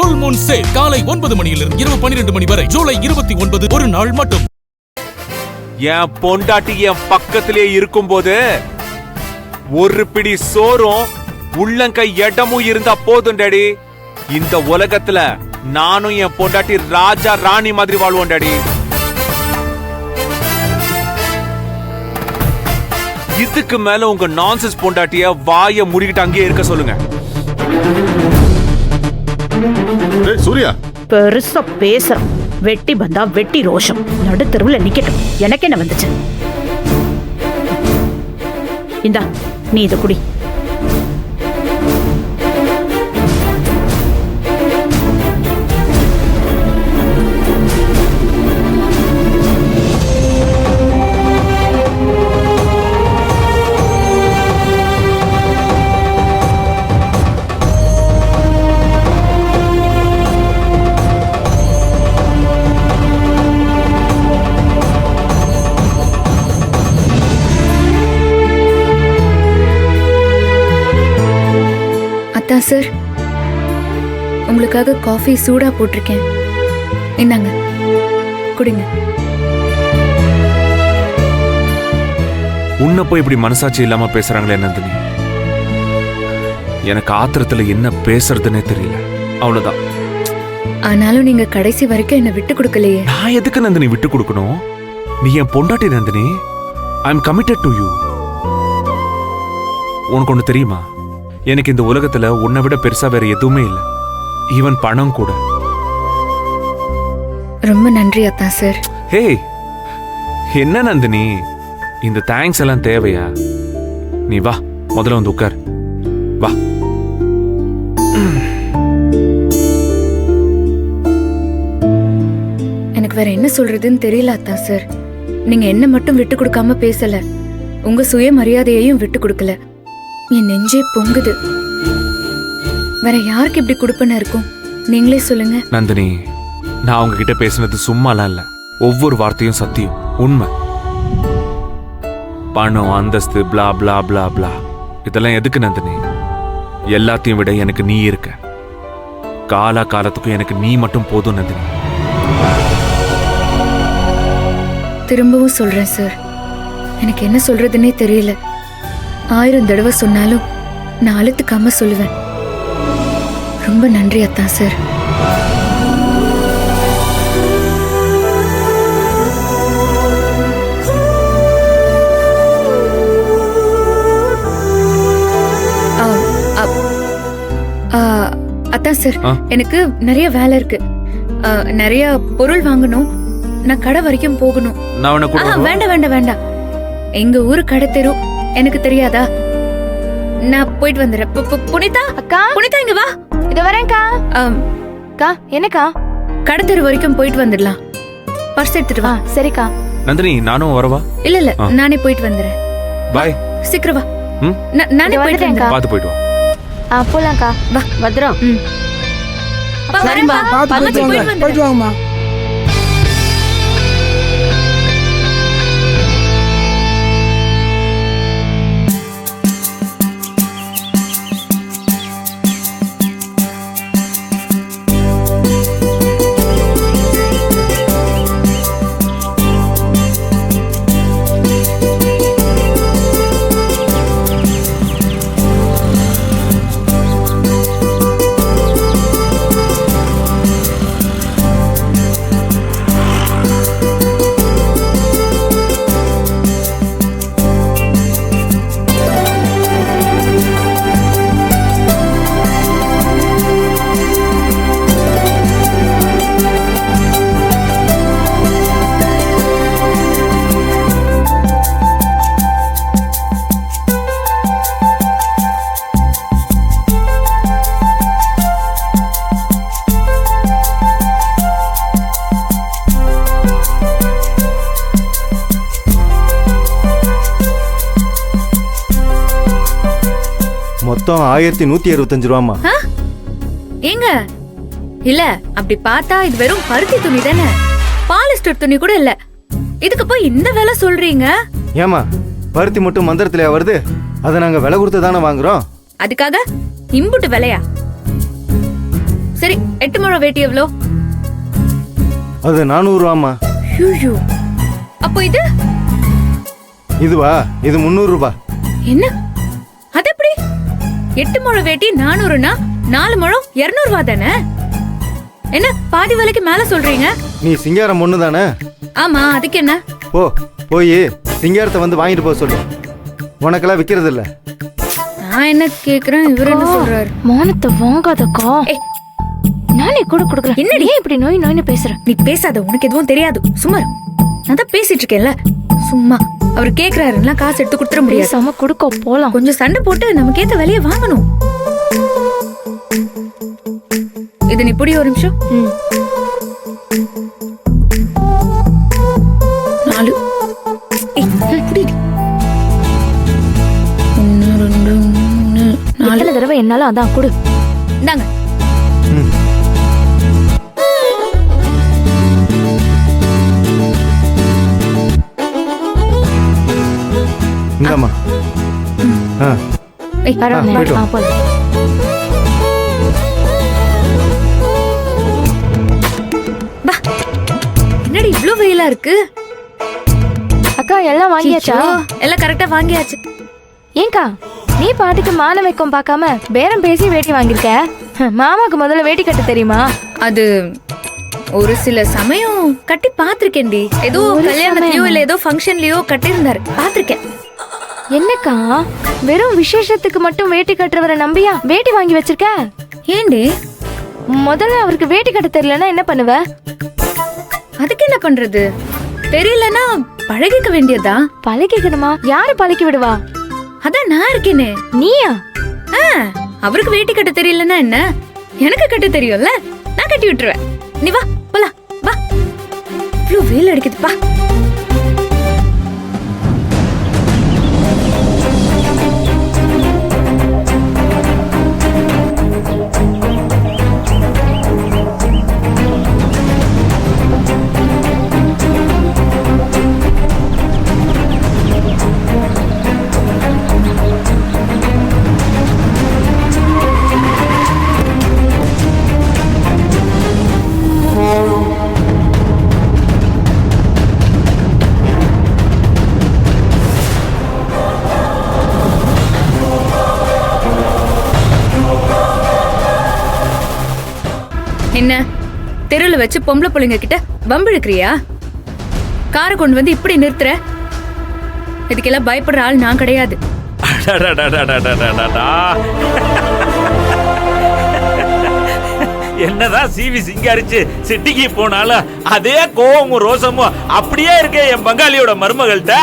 Full Moon sale காலை 9 மணியிலிருந்து இரவு 12 மணி வரை ஜூலை 29 ஒரு நாள் மட்டும். என் பொண்டாட்டி என் பக்கத்திலே இருக்கும்போது ஒரு பிடி சோறும் உள்ளங்கை இடமும் இருந்தா போதும் டாடி. இந்த உலகத்துல நானும் என் பொண்டாட்டி ராஜா ராணி மாதிரி வாழ்வோம் டாடி. இதுக்கு மேல உங்க நான்சென்ஸ் பொண்டாட்டிய வாய மூடிக்கிட்டு அங்கேயே இருக்க சொல்லுங்க. சூர்யா பெருசா பேசுறான். வெட்டி பந்தா வெட்டி ரோஷம் நடுத்தருவுல நிக்கட்டும். எனக்கு என்ன வந்துச்சு? இந்தா நீ இத குடி. சார், உங்களுக்காக காஃபி சூடா போட்டிருக்கேன். இந்தாங்க குடிங்க. உன்னை போய் இப்படி மனசாட்சி இல்லாம பேசுறாங்களே நந்தினி. எனக்கு ஆத்திரத்துல என்ன பேசுறதுன்னே தெரியல. அவ்வளவுதான். ஆனாலும் நீங்க கடைசி வரைக்கும் என்ன விட்டு கொடுக்கலையே. நான் எதுக்கு நந்தினி விட்டு கொடுக்கணும்? நீ என் பொண்டாட்டி Nandini. I am committed to you. உனக்கு ஒண்ணு தெரியுமா? எனக்கு இந்த உலகத்துல உன்னை விட பெருசா வேற எதுவுமே இல்லை. ஈவன் பணம் கூட. ரொம்ப நன்றி அத்தா சார். ஹே, என்ன நந்தினி இந்த தேங்க்ஸ் எல்லாம் தேவையா? நீ வா, முதல்ல வந்து உட்கார். வா. எனக்கு வேற என்ன சொல்றதுன்னு தெரியல அத்தா சார். நீங்க என்ன மட்டும் விட்டு கொடுக்காம பேசல, உங்க சுயமரியாதையையும் விட்டு கொடுக்கல. என் நெஞ்சே பொங்குது. வேற யாருக்கு இப்படி கொடுப்பன இருக்கும்? நீங்களே சொல்லுங்க. நந்தினி, நான் உங்ககிட்ட பேசினது சும்மாலாம் இல்ல. ஒவ்வொரு வார்த்தையும் சத்தியம், உண்மை. பணம், அந்தஸ்து, பிளா பிளா பிளா பிளா இதெல்லாம் எதுக்கு நந்தினி? எல்லாத்தையும் விட எனக்கு நீ இருக்க. காலா காலத்துக்கும் எனக்கு நீ மட்டும் போதும் நந்தினி. திரும்பவும் சொல்றேன் சார், எனக்கு என்ன சொல்றதுன்னே தெரியல. 1000 தடவை சொன்னாலும் நான் அழுத்துக்காம சொல்லுவேன். ரொம்ப நன்றி அத்தா சார். அத்தா சார், எனக்கு நிறைய வேலை இருக்கு. நிறைய பொருள் வாங்கணும். நான் கடை வரைக்கும் போகணும். வேண்டாம் வேண்டாம் வேண்டாம். எங்க ஊரு கடை தெரு எனக்கு தெரியாதா? நான் போயிட்டு வந்துடுறேன். புனிதா அக்கா, புனிதா இங்க வா. இது வரேன்க்கா. அக்கா என்னக்கா? கடை தெரு வரைக்கும் போயிட்டு வந்துடலாம். பர்ஸ் எடுத்துட்டு வா. சரிக்கா. நந்தினி, நானும் வரவா? இல்ல நானே போயிட்டு வந்துடுறேன். பாய். சீக்கிரம் வா. நானே போயிட்டு வந்துடுறேன். பாத்து போயிட்டு வா. போலாம்க்கா. வா பத்ரம். வரேன்பா. போயிட்டு வாங்கம்மா. மொத்தம் 1165 ரூபாமா. ஏங்க, இல்ல அப்படி பார்த்தா இது வெறும் பருத்தி துணி தானே, பாலிஸ்டர் துணி கூட இல்ல. இதுக்கு போய் இந்த விலை சொல்றீங்க? ஏமா, பருத்தி மட்டும் மந்திரத்திலே வருது. அதை நாங்க விலை கொடுத்து தானே வாங்குறோம். அதுக்காக இம்புட்டு விலையா? சரி 8 முழம் வேட்டி எவ்வளோ? அது 400 ரூபாம்மா. ஐயோ, அப்போ இது இதுவா? இது 300 ரூபாய். என்ன? அது எப்படி? 8 முழம் வேட்டி 400னா 4 முழம் 200 ரூபா தானே? என்ன பாதி விலைக்கு மேல சொல்றீங்க? நீ சிங்காரம் பொண்ணு தானே? ஆமா, அதுக்கு என்ன? போய் சிங்காரத்தை வந்து வாங்கிட்டு போக சொல்லு. உனக்கெல்லாம் விக்கிறது இல்ல. நான் என்ன கேக்குறேன், இவர் என்ன சொல்றாரு? மானத்தை வாங்காதக்கா. ஏய், நானே கூட கொடுக்குறேன். என்னடி இப்படி நோய் நோய்னு பேசுற? நீ பேசாத, உனக்கு எதுவும் தெரியாது. சும்மா இரு. நான் தான் பேசிட்டு இருக்கேன்ல. சும்மா அவர் கேக்குறாருன்னா காசு எடுத்து கொடுத்துட முடியாது. பேசாம கொடுக்க போலாம். கொஞ்சம் சண்டை போட்டு நமக்கு ஏத்த வேலையை வாங்கணும். இது நீ புடி ஒரு நிமிஷம். 4. புடிடி. 1 2 3 4. எத்தனை தடவை என்னால அதான் கொடு. இந்தாங்க. இந்தாம்மா. ஏய், போயிட்டு வா. போலாம். என்னடி இவ்ளோ வெயிலா இருக்கு? அக்கா எல்லாம் வாங்கியாச்சா? ஐயோ, எல்லாம் கரெக்டா வாங்கியாச்சு. ஏங்கா நீ பாட்டுக்கு மான வைக்கம் பார்க்காம பேரம் பேசி வேட்டி வாங்கிருக்க. மாமாக்கு முதல்ல வேட்டி கட்ட தெரியுமா? அது ஒரு சில சமயம் கட்டி பாத்திருக்கேன்டி. ஏதோ கல்யாணத்துலயோ இல்ல ஏதோ ஃபங்க்ஷன்லயோ கட்டியிருந்தாரு, பாத்திருக்கேன். என்னக்கா வெறும் விசேஷத்துக்கு மட்டும் வேட்டி கட்டுறவரை நம்பியா வேட்டி வாங்கி வச்சிருக்க? ஏண்டி? முதல்ல அவருக்கு வேட்டி கட்ட தெரியலன்னா என்ன பண்ணுவ? அதுக்கு என்ன பண்றது? தெரியலன்னா பழகிக்க வேண்டியதா? பழகிக்கணுமா? யாரு பழக்கி விடுவா? அதான் நான் இருக்கேனே. நீயா? அவருக்கு வேட்டி கட்ட தெரியலன்னா என்ன, எனக்கு கட்ட தெரியும்ல, நான் கட்டி விட்டுருவேன். நீ வா போலாம், வா. இவ்ளோ வெயில் அடிக்குதுப்பா. என்ன தெருல வச்சு பொம்பளை பிள்ளைங்க கிட்ட வம்பிழுக்கிறியா? காரை கொண்டு வந்து இப்படி நிறுத்துற? இதுக்கெல்லாம் பயப்படுற ஆள் நான் கிடையாது. என்னதான் சிவி சிங்காரிச்சு சிட்டிக்கு போனாலும் அதே கோவமும் ரோசமும் அப்படியே இருக்கே என் பங்காளியோட மருமகள்கிட்ட.